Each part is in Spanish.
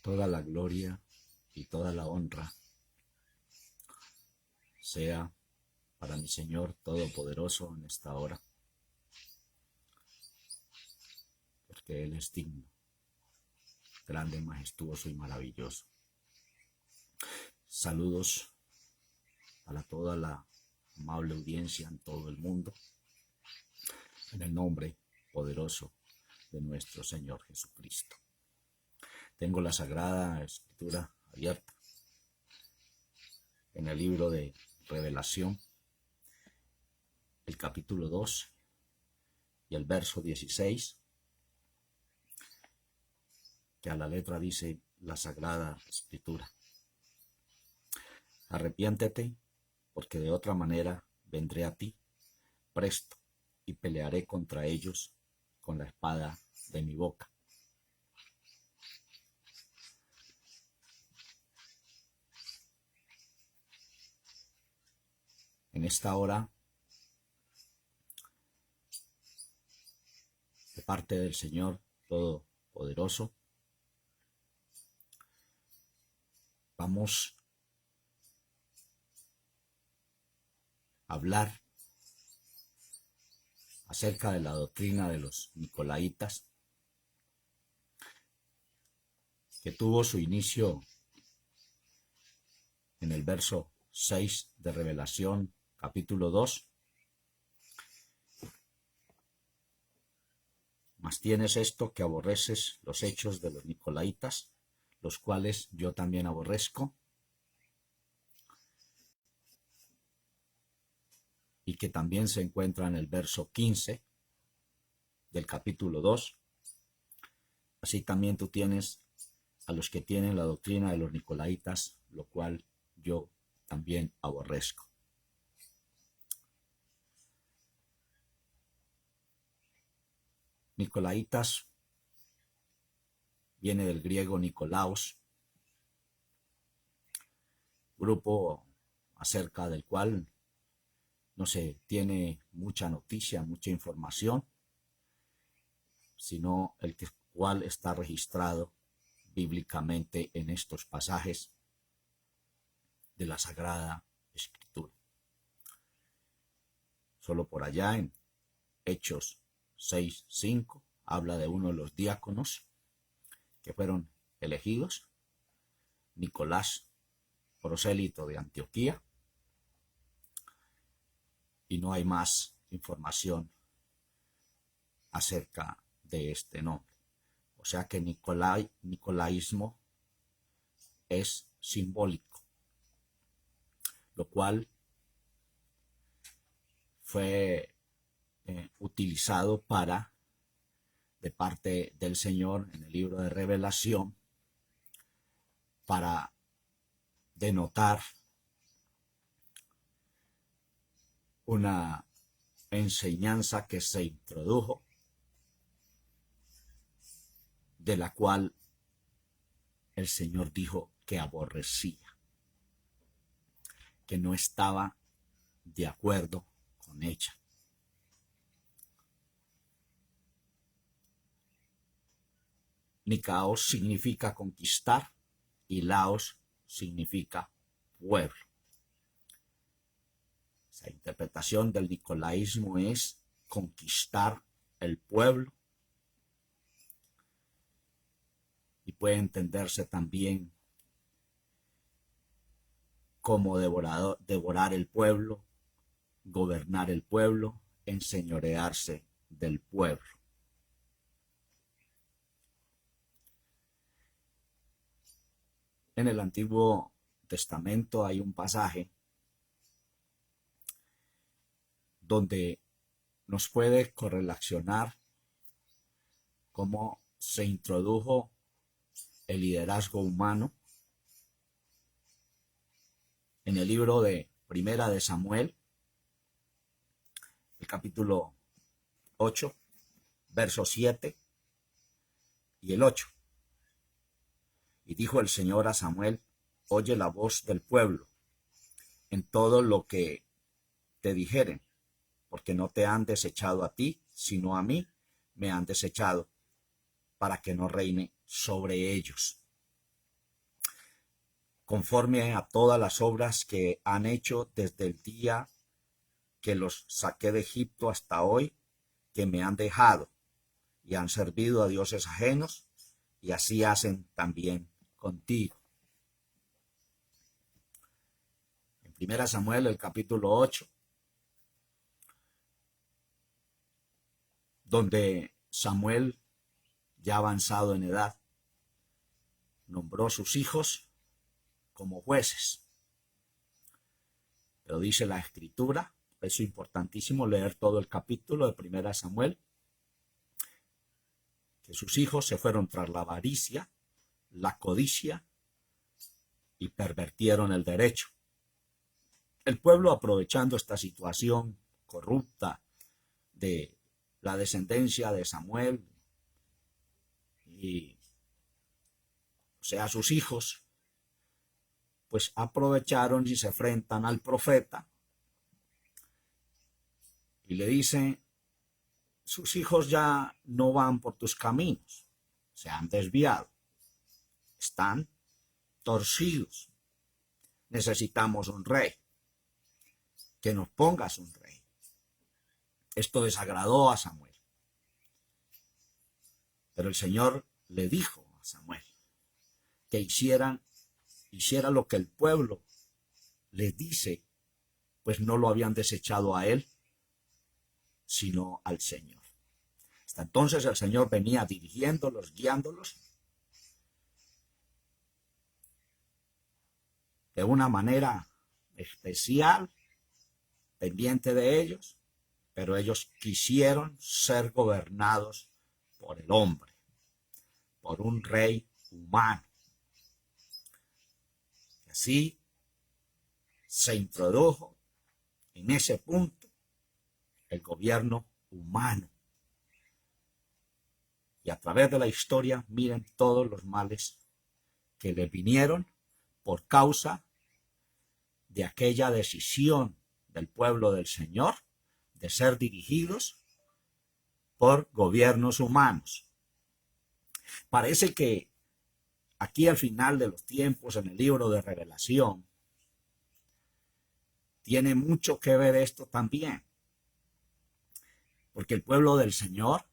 Toda la gloria y toda la honra sea para mi Señor Todopoderoso en esta hora, porque Él es digno, grande, majestuoso y maravilloso. Saludos para toda la amable audiencia en todo el mundo, en el nombre poderoso de nuestro Señor Jesucristo. Tengo la Sagrada Escritura abierta en el libro de Revelación, el capítulo 2 y el verso 16, que a la letra dice la Sagrada Escritura: arrepiéntete, porque de otra manera vendré a ti presto y pelearé contra ellos con la espada de mi boca. En esta hora, de parte del Señor Todopoderoso, vamos a hablar acerca de la doctrina de los Nicolaitas, que tuvo su inicio en el verso 6 de Revelación, capítulo 2. Mas tienes esto, que aborreces los hechos de los Nicolaitas, los cuales yo también aborrezco, y que también se encuentra en el verso 15 del capítulo 2. Así también tú tienes a los que tienen la doctrina de los Nicolaitas, lo cual yo también aborrezco. Nicolaitas viene del griego Nicolaos, grupo acerca del cual no se tiene mucha noticia, mucha información, sino el cual está registrado bíblicamente en estos pasajes de la Sagrada Escritura. Solo por allá en Hechos 6:5 habla de uno de los diáconos que fueron elegidos, Nicolás, prosélito de Antioquía, y no hay más información acerca de este nombre. O sea que nicolaísmo es simbólico, lo cual fue utilizado de parte del Señor en el libro de Revelación para denotar una enseñanza que se introdujo, de la cual el Señor dijo que aborrecía, que no estaba de acuerdo con ella. Nicaos significa conquistar y Laos significa pueblo. Esa interpretación del nicolaísmo es conquistar el pueblo, y puede entenderse también como devorar el pueblo, gobernar el pueblo, enseñorearse del pueblo. En el Antiguo Testamento hay un pasaje donde nos puede correlacionar cómo se introdujo el liderazgo humano en el libro de Primera de Samuel, el capítulo 8, versos 7 y el 8. Y dijo el Señor a Samuel: oye la voz del pueblo en todo lo que te dijeren, porque no te han desechado a ti, sino a mí me han desechado, para que no reine sobre ellos. conforme a todas las obras que han hecho desde el día que los saqué de Egipto hasta hoy, que me han dejado y han servido a dioses ajenos, y así hacen también contigo. En 1 Samuel, el capítulo 8, donde Samuel, ya avanzado en edad, nombró a sus hijos como jueces. Pero dice la Escritura, es importantísimo leer todo el capítulo de 1 Samuel, que sus hijos se fueron tras la avaricia, la codicia y pervertieron el derecho. El pueblo, aprovechando esta situación corrupta de la descendencia de Samuel, y o sea, sus hijos, pues aprovecharon y se enfrentan al profeta y le dicen: sus hijos ya no van por tus caminos, se han desviado, están torcidos, necesitamos un rey, que nos pongas un rey. Esto desagradó a Samuel, pero el Señor le dijo a Samuel que hiciera lo que el pueblo le dice, pues no lo habían desechado a él, sino al Señor. Hasta entonces el Señor venía dirigiéndolos, guiándolos de una manera especial, pendiente de ellos, pero ellos quisieron ser gobernados por el hombre, por un rey humano. Y así se introdujo en ese punto el gobierno humano. Y a través de la historia, miren todos los males que le vinieron por causa de aquella decisión del pueblo del Señor de ser dirigidos por gobiernos humanos. Parece que aquí al final de los tiempos, en el libro de Revelación, tiene mucho que ver esto también, porque el pueblo del Señor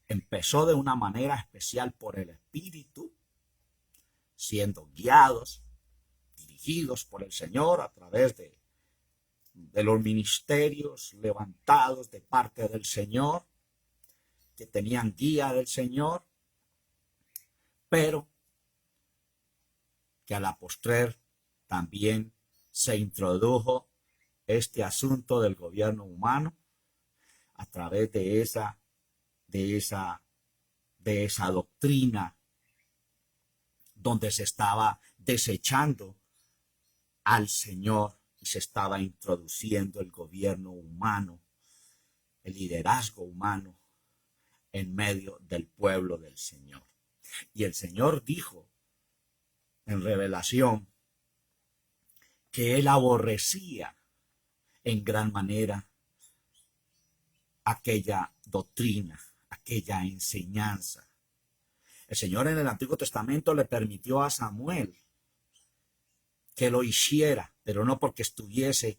empezó de una manera especial por el Espíritu, siendo guiados, dirigidos por el Señor a través de los ministerios levantados de parte del Señor, que tenían guía del Señor, pero que a la postrer también se introdujo este asunto del gobierno humano a través de esa doctrina donde se estaba desechando al Señor y se estaba introduciendo el gobierno humano, el liderazgo humano en medio del pueblo del Señor. Y el Señor dijo en Revelación que él aborrecía en gran manera aquella doctrina, aquella enseñanza. El Señor en el Antiguo Testamento le permitió a Samuel que lo hiciera, pero no porque estuviese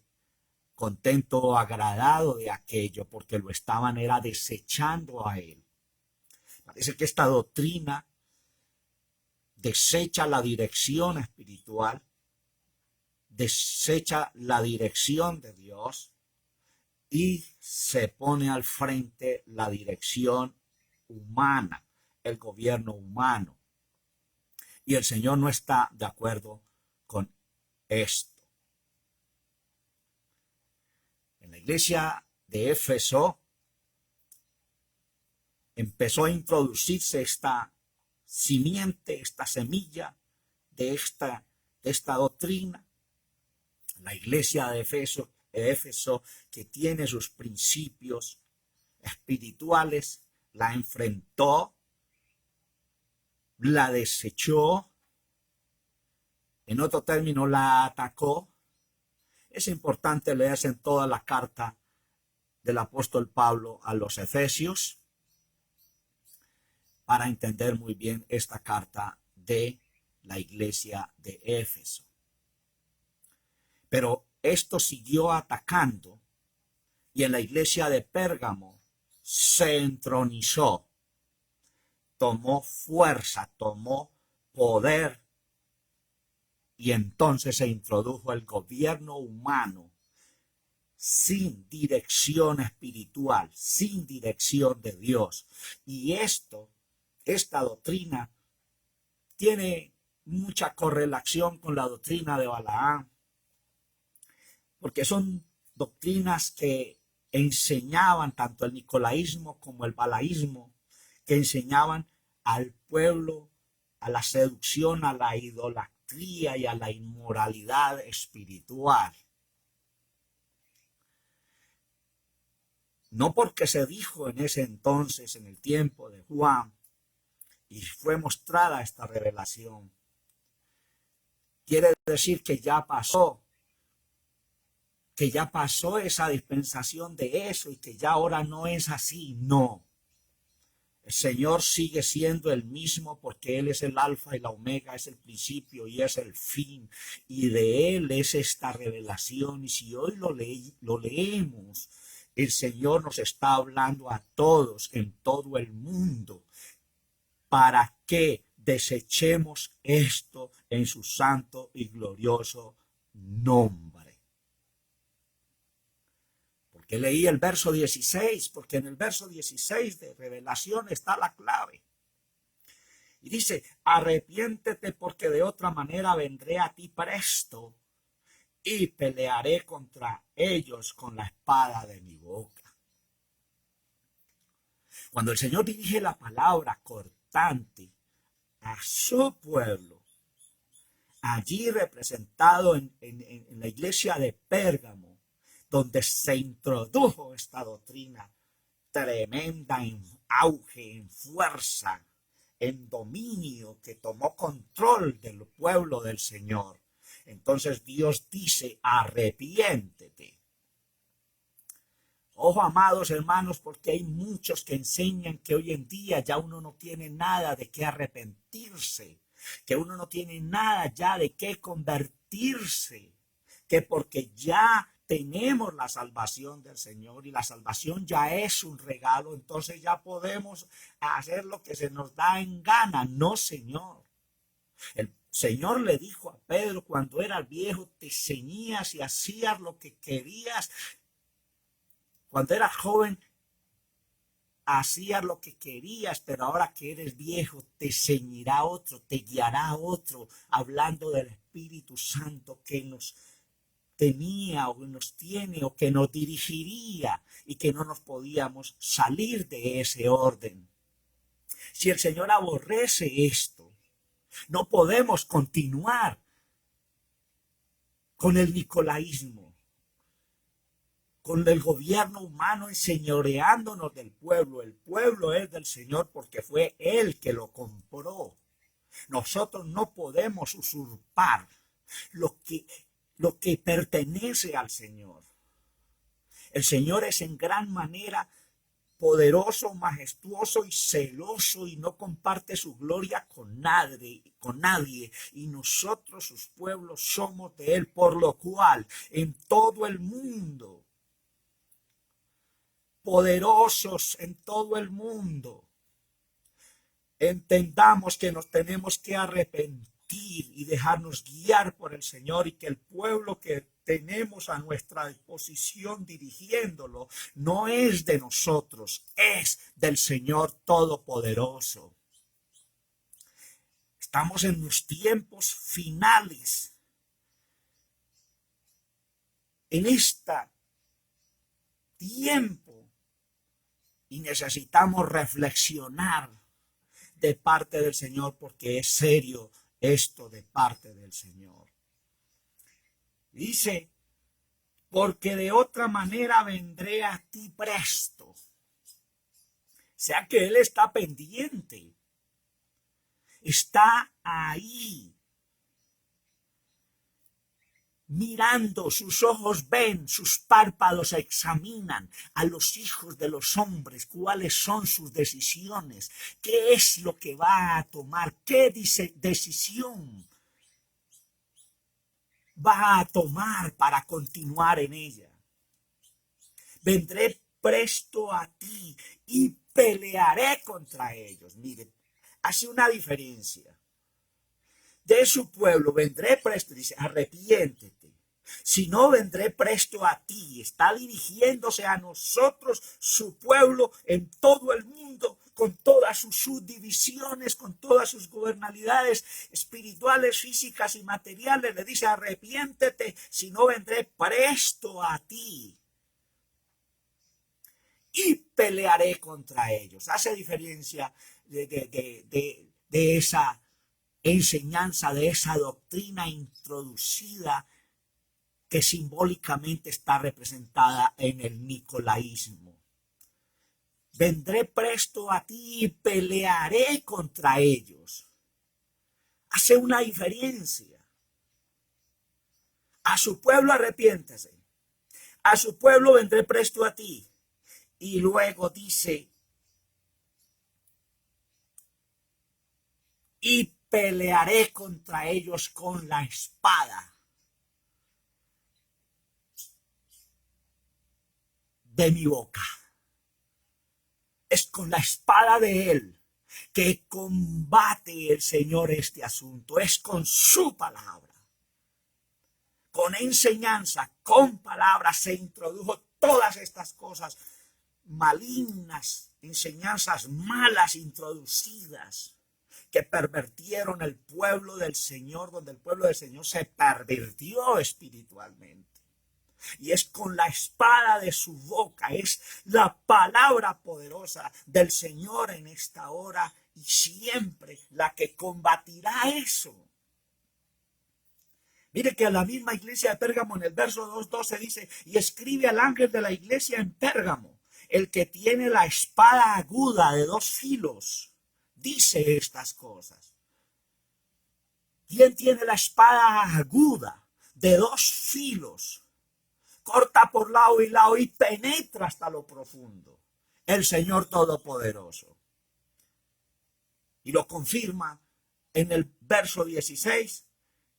contento o agradado de aquello, porque lo estaban era desechando a él. Parece que esta doctrina desecha la dirección espiritual, desecha la dirección de Dios y se pone al frente la dirección humana, el gobierno humano. Y el Señor no está de acuerdo con esto. En la iglesia de Éfeso empezó a introducirse esta simiente, esta semilla de esta doctrina. La iglesia de Éfeso, que tiene sus principios espirituales, la enfrentó, la desechó, en otro término, la atacó. Es importante leerse en toda la carta del apóstol Pablo a los Efesios para entender muy bien esta carta de la iglesia de Éfeso. Pero esto siguió atacando y en la iglesia de Pérgamo se entronizó, tomó fuerza, tomó poder y entonces se introdujo el gobierno humano sin dirección espiritual, sin dirección de Dios. Y esta doctrina tiene mucha correlación con la doctrina de Balaam, porque son doctrinas que enseñaban tanto el nicolaísmo como el balaísmo, que enseñaban al pueblo a la seducción, a la idolatría y a la inmoralidad espiritual. No porque se dijo en ese entonces, en el tiempo de Juan, y fue mostrada esta revelación, quiere decir que ya pasó esa dispensación de eso y que ya ahora no es así. No. El Señor sigue siendo el mismo porque Él es el alfa y la omega, es el principio y es el fin. Y de Él es esta revelación. Y si hoy lo leemos, el Señor nos está hablando a todos en todo el mundo para que desechemos esto en su santo y glorioso nombre. Que leí el verso 16, porque en el verso 16 de Revelación está la clave. Y dice, arrepiéntete porque de otra manera vendré a ti presto y pelearé contra ellos con la espada de mi boca. Cuando el Señor dirige la palabra cortante a su pueblo, allí representado en la iglesia de Pérgamo, donde se introdujo esta doctrina tremenda en auge, en fuerza, en dominio, que tomó control del pueblo del Señor. Entonces Dios dice, arrepiéntete. Ojo, amados hermanos, porque hay muchos que enseñan que hoy en día ya uno no tiene nada de qué arrepentirse, que uno no tiene nada ya de qué convertirse, que porque ya tenemos la salvación del Señor y la salvación ya es un regalo, entonces ya podemos hacer lo que se nos da en gana. No, Señor. El Señor le dijo a Pedro cuando era viejo, te ceñías y hacías lo que querías. Cuando eras joven, hacías lo que querías, pero ahora que eres viejo, te ceñirá otro, te guiará otro, hablando del Espíritu Santo que nos tenía o que nos tiene o que nos dirigiría y que no nos podíamos salir de ese orden. Si el Señor aborrece esto, no podemos continuar con el nicolaísmo, con el gobierno humano enseñoreándonos del pueblo. El pueblo es del Señor porque fue Él que lo compró. Nosotros no podemos usurpar lo que pertenece al Señor. El Señor es en gran manera poderoso, majestuoso y celoso y no comparte su gloria con nadie. Y nosotros, sus pueblos, somos de Él, por lo cual en todo el mundo, poderosos en todo el mundo, entendamos que nos tenemos que arrepentir y dejarnos guiar por el Señor y que el pueblo que tenemos a nuestra disposición dirigiéndolo no es de nosotros, es del Señor Todopoderoso. Estamos en los tiempos finales. En este tiempo y necesitamos reflexionar de parte del Señor porque es serio esto de parte del Señor. Dice, porque de otra manera vendré a ti presto. O sea que Él está pendiente. Está ahí. mirando, sus ojos ven, sus párpados examinan a los hijos de los hombres, cuáles son sus decisiones, qué es lo que va a tomar, qué decisión va a tomar para continuar en ella. Vendré presto a ti y pelearé contra ellos. Mire, hace una diferencia. De su pueblo vendré presto, dice, arrepiéntete. Si no, vendré presto a ti. Está dirigiéndose a nosotros, su pueblo, en todo el mundo, con todas sus subdivisiones, con todas sus gobernalidades espirituales, físicas y materiales. Le dice, arrepiéntete, si no, vendré presto a ti y pelearé contra ellos. Hace diferencia de esa enseñanza, de esa doctrina introducida que simbólicamente está representada en el nicolaísmo. Vendré presto a ti y pelearé contra ellos. Hace una diferencia. A su pueblo arrepiéntese. A su pueblo vendré presto a ti. Y luego dice, y pelearé contra ellos con la espada de mi boca. Es con la espada de él que combate el Señor este asunto. Es con su palabra. Con enseñanza, con palabras se introdujo todas estas cosas malignas, enseñanzas malas introducidas que pervertieron el pueblo del Señor, donde el pueblo del Señor se pervirtió espiritualmente. Y es con la espada de su boca, es la palabra poderosa del Señor en esta hora y siempre la que combatirá eso. Mire que a la misma iglesia de Pérgamo en el verso 2:12 dice, y escribe al ángel de la iglesia en Pérgamo, el que tiene la espada aguda de 2 filos, dice estas cosas. ¿Quién tiene la espada aguda de 2 filos? Corta por lado y lado y penetra hasta lo profundo. El Señor Todopoderoso. Y lo confirma en el verso 16,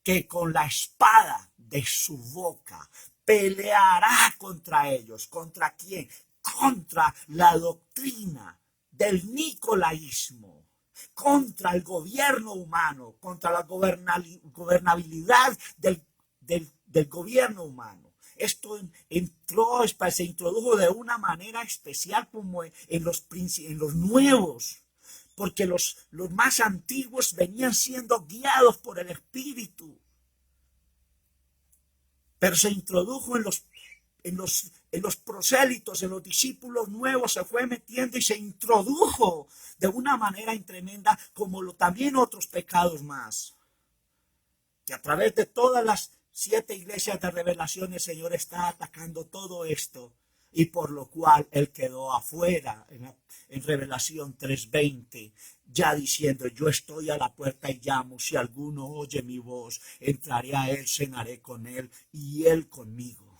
que con la espada de su boca peleará contra ellos. ¿Contra quién? Contra la doctrina del nicolaísmo, contra el gobierno humano, contra la gobernabilidad del gobierno humano. Esto se introdujo de una manera especial como en los nuevos, porque los más antiguos venían siendo guiados por el Espíritu. Pero se introdujo en los prosélitos, en los discípulos nuevos, se fue metiendo y se introdujo de una manera tremenda, como también otros pecados más. Que a través de todas las 7 iglesias de revelación el Señor está atacando todo esto, y por lo cual él quedó afuera en Revelación 3:20, ya diciendo, yo estoy a la puerta y llamo, si alguno oye mi voz, entraré a él, cenaré con él y él conmigo.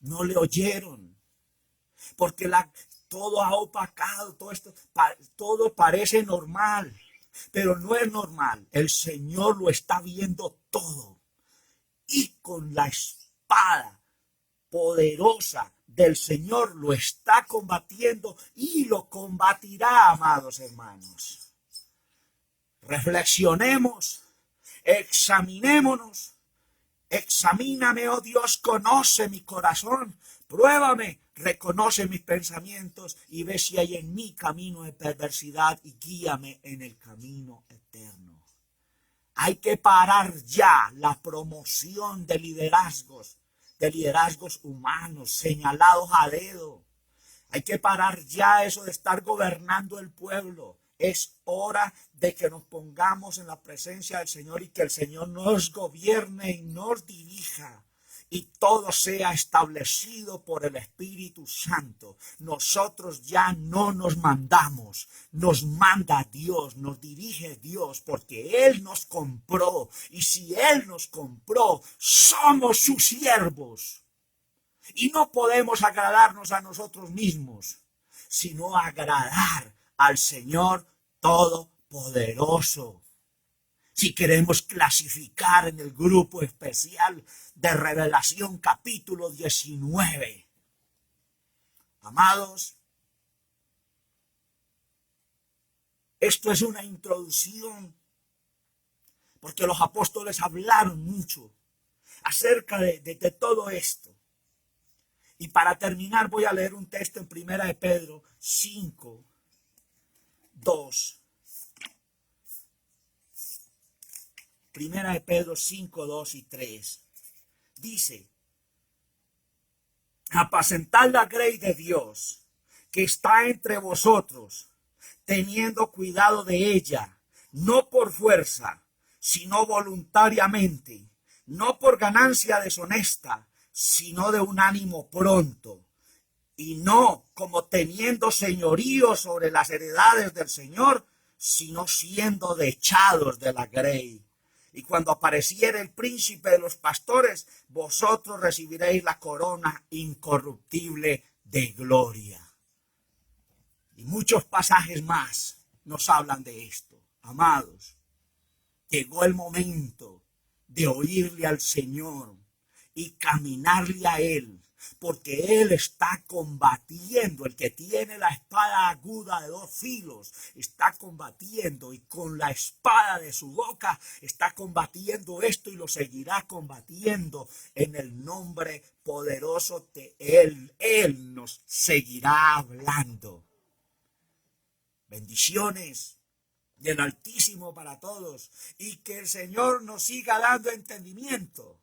No le oyeron, porque todo ha opacado, todo parece normal, pero no es normal. El Señor lo está viendo todo, y con la espada poderosa del Señor lo está combatiendo y lo combatirá, amados hermanos. Reflexionemos, examinémonos. Examíname, oh Dios, conoce mi corazón, pruébame, reconoce mis pensamientos y ve si hay en mí camino de perversidad y guíame en el camino eterno. Hay que parar ya la promoción de liderazgos humanos señalados a dedo. Hay que parar ya eso de estar gobernando el pueblo. Es hora de que nos pongamos en la presencia del Señor y que el Señor nos gobierne y nos dirija y todo sea establecido por el Espíritu Santo. Nosotros ya no nos mandamos, nos manda Dios, nos dirige Dios, porque Él nos compró. Y si Él nos compró, somos sus siervos. Y no podemos agradarnos a nosotros mismos, sino agradar al Señor Todopoderoso. Si queremos clasificar en el grupo especial de Revelación capítulo 19. Amados, esto es una introducción, porque los apóstoles hablaron mucho acerca de todo esto. Y para terminar voy a leer un texto en 1 de Pedro 5, 2. 1 de Pedro 5, 2 y 3. Dice: apacentad la grey de Dios que está entre vosotros, teniendo cuidado de ella, no por fuerza, sino voluntariamente, no por ganancia deshonesta, sino de un ánimo pronto, y no como teniendo señorío sobre las heredades del Señor, sino siendo dechados de la grey. Y cuando apareciere el príncipe de los pastores, vosotros recibiréis la corona incorruptible de gloria. Y muchos pasajes más nos hablan de esto. Amados, llegó el momento de oírle al Señor y caminarle a Él, porque Él está combatiendo. El que tiene la espada aguda de 2 filos está combatiendo, y con la espada de su boca está combatiendo esto y lo seguirá combatiendo en el nombre poderoso de Él. Él nos seguirá hablando. Bendiciones del Altísimo para todos, y que el Señor nos siga dando entendimiento.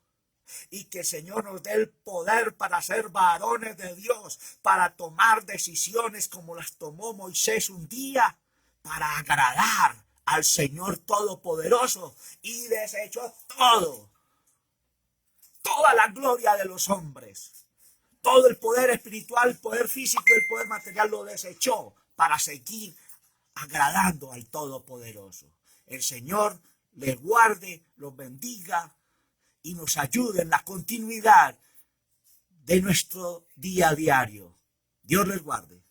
Y que el Señor nos dé el poder para ser varones de Dios, para tomar decisiones como las tomó Moisés un día, para agradar al Señor Todopoderoso, y desechó toda la gloria de los hombres, todo el poder espiritual, el poder físico y el poder material lo desechó para seguir agradando al Todopoderoso. El Señor les guarde, los bendiga y nos ayude en la continuidad de nuestro día a diario. Dios les guarde.